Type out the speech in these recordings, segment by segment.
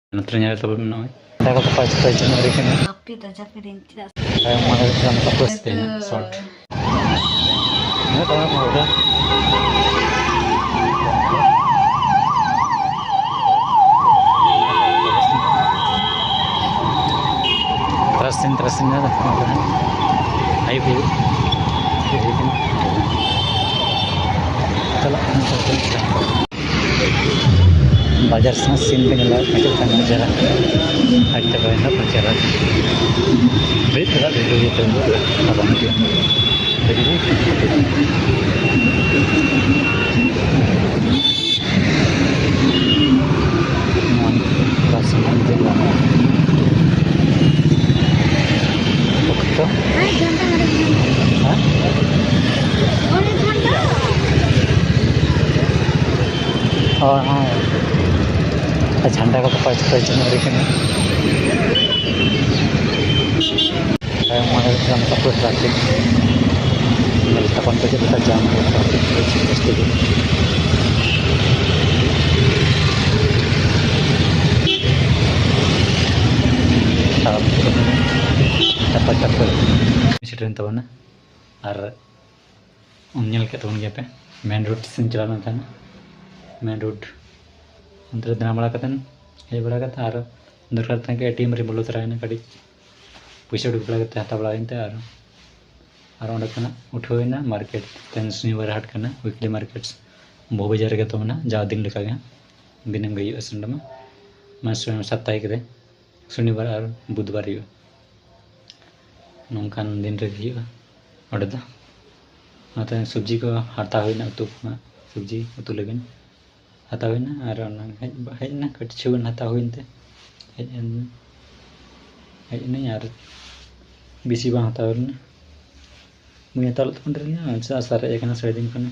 Naturnya itu benar. Kita ke pas Januari kan. Tapi tak piring tidak. Kayak mana yang terus deh, short. Ini tahu apa udah? Terusin lah. Ayo bu. Kalau बाजार से scene पे निकला मैं kan bajar hari terbaik ना bajar beri terang dulu gitu apa nanti jadi rasa nanti lah begitu Hai gampang ada hah oh झंडा का पास Januari kan kayak mana yang takut traffic kita kontak kita jam traffic pasti dapat incident tahu na ar unyal ke tahun apa main road sin jalan था main road अंतर दिन बड़ा कतन हे बड़ा कता are दरकार तक एटीएम रे बोलो तरायना कड़ी पैसा उड़ बड़ा कता हता बड़ा इनते आर ओंडे कना उठोइना मार्केट तेन शनिवार हाट कना वीकली मार्केट्स बहु बाजार के तोना जा दिन लेका गे दिनम गई असंडमा मास सप्ताहिक रे शनिवार आर बुधवार यो नोंकान दिन रे हियो ओडे दा नाते सब्जी को हाता होइना उतु सब्जी उतु लेगिन हाता होइना आर हेजना कटछुन हाता होइनते हेजने यार बिसी बा हाता होइना मुया तल तंड्रिया चा सारे एकना सदिन कने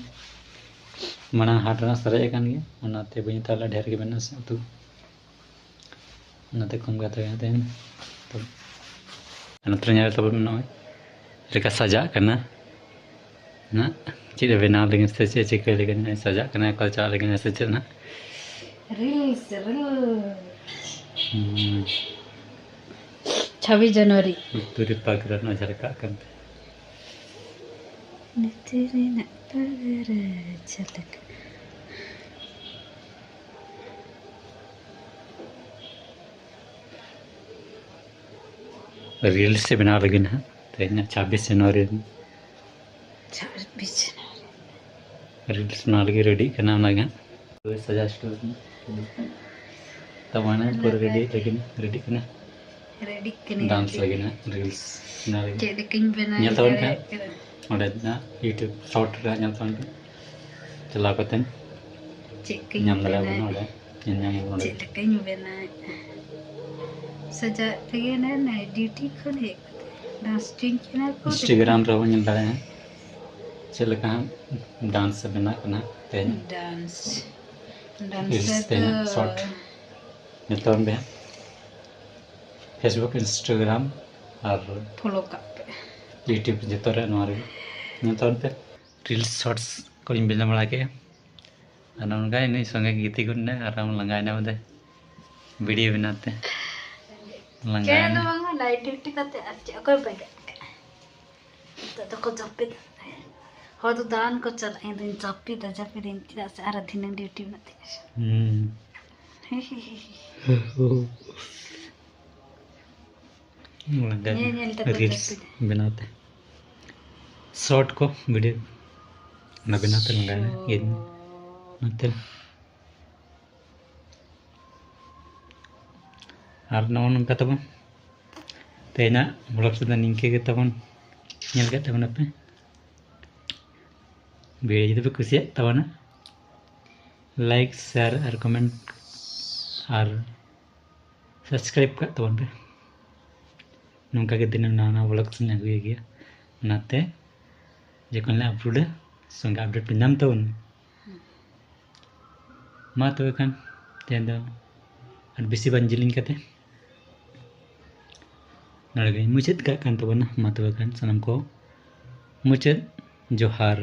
मना हाट रा सारे एकन गे ओनाते बई तला ढेर के बना से तू ओनाते कम गाते गाते तो नत्रnya तो नय रेका सजा करना ना चीज बना लेकिन से चेक कर लेकिन सजा करना कल्चर लेकिन ऐसे चलना रील्स 26 जनवरी तुरी पाकर नजर का कर तेरे न पगर झलक रील्स से बना लेकिन है तो 26 जनवरी 26 रील्स बना लगे रेडी करना लगा तो सजा स्टोर तब आना पूरा रेडी लेकिन रेडी करना रेडी कने डांस लगे ना रील्स बना लगे चेक किन बना nyal tahun kan udah na YouTube short ra nyal tahun kan चला कतन चेक किन nyam ला बना udah nyam udah चेक किन बना सजा लगे ना ड्यूटी खोने डांस टीम चैनल को Instagram रा nyal दा है चल कहां डांस बना करना ते डांस रील्स ते short nyal tahun be Facebook Instagram और फॉलो कर YouTube जतो रे नोरे nyal tahun पे रील्स शॉर्ट्स को बिना बड़ा के अन उनका नहीं संगे गीती गुन आराम लंगाने बदे वीडियो बनाते क्या ना वहाँ नाइट ड्यूटी करते अच्छे कोई बैठ तो को जॉब हो तो दान को चल इन दिन जॉब तो जब फिर इन तरह से आरा दिन ड्यूटी में थे रील्स बनाते शॉर्ट को वीडियो ना बनाते लगाने ये नते आर नवन उनका तब तेना ब्लॉग से निंके के तब nyel के तब पे वीडियो जब कुछ तब ना लाइक शेयर और कमेंट और सब्सक्राइब का तब पे नौका के दिन नाना ब्लॉग से लगू गया नाते जखन ले अपलोड संगे अपडेट पे नाम तब मा तो खान तेन और बेसी बंजिलिंग कते नड़गे मुचद का कान तबना मा तो खान सनम को मुचद जोहार।